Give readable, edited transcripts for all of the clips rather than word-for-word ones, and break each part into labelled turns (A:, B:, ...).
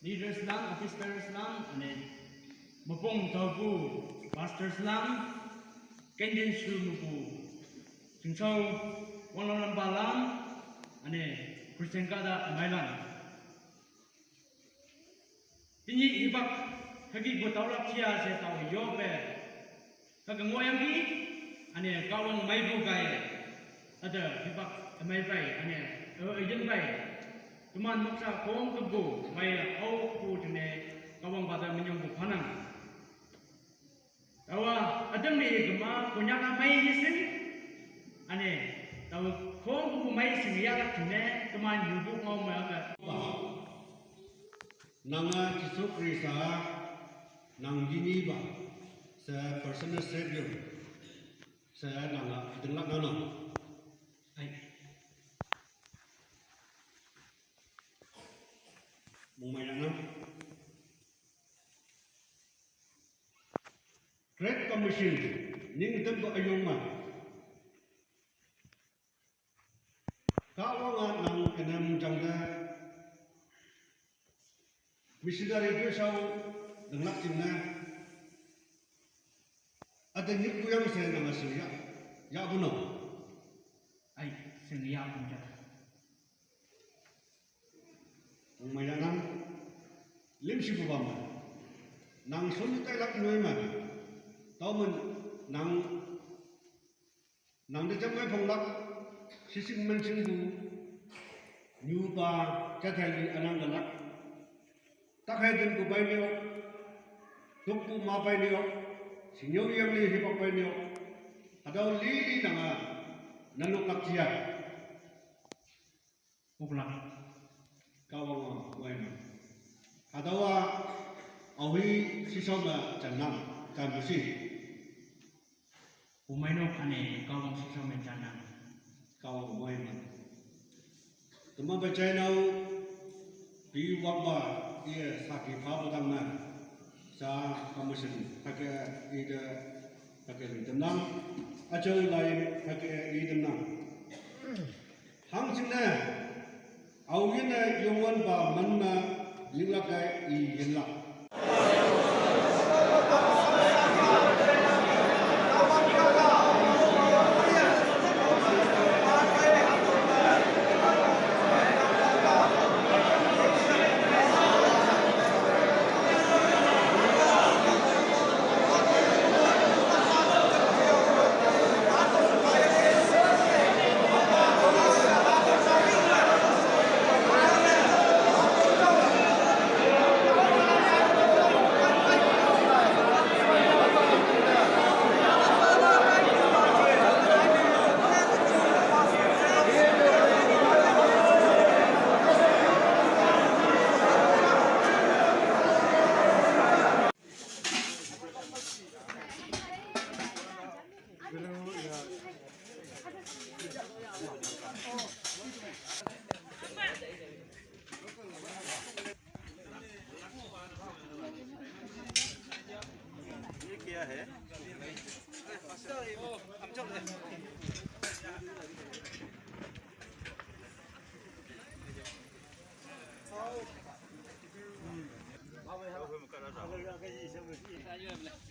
A: Leader Islam, Officer Islam, Mupong Taupu, Pastor Islam, Kenjen Shu Mupu, Singchau Wanglam Balam, Christian Kada Mailan. Ini ibak hagi botawlak cia se tau yobe. Kagak moyang ki, kawang maibu gaya. Ada ibak mai bai, ejen bai. Tuman maksa kong kebu, mai au ku jene kawang pada menyong panang. Tawa adam ni gema punya mai yisin, tahu kong kebu mai sing ya lak jene tuman yubu ngau mai aga.
B: Nanga Yesus Kristus nang gini ba, sa personal savior, sa nanga denglak nana. Mumayana Great Commission ning tempo ayong ma kawangan nang enam jangga missionary itu sau denglak jingna ada ni kuyang saya nama saya ya buno
A: Sengia punca
B: Umayanang limsi bubama nang sunu tailak noema taumen nang de jamai phonglak sising mensing bu nyupa chathali anang galak takhai din ku bai neo tukku ma bai neo sinyo yang li hipak bai neo adau li nanga naluk lakcia
A: puklak
B: kawang waima adawa awi sisoma janam jambusi
A: umaino kawang sisoma janam
B: kawang waima tuma bacainau di wabba ia sakit phabu dangna sa kamusin hake ida hake lidamnam ajau lain hake lidamnam hang singna Awina yongwan ba manna yinglakai I yingla.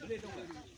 C: Boleh dong.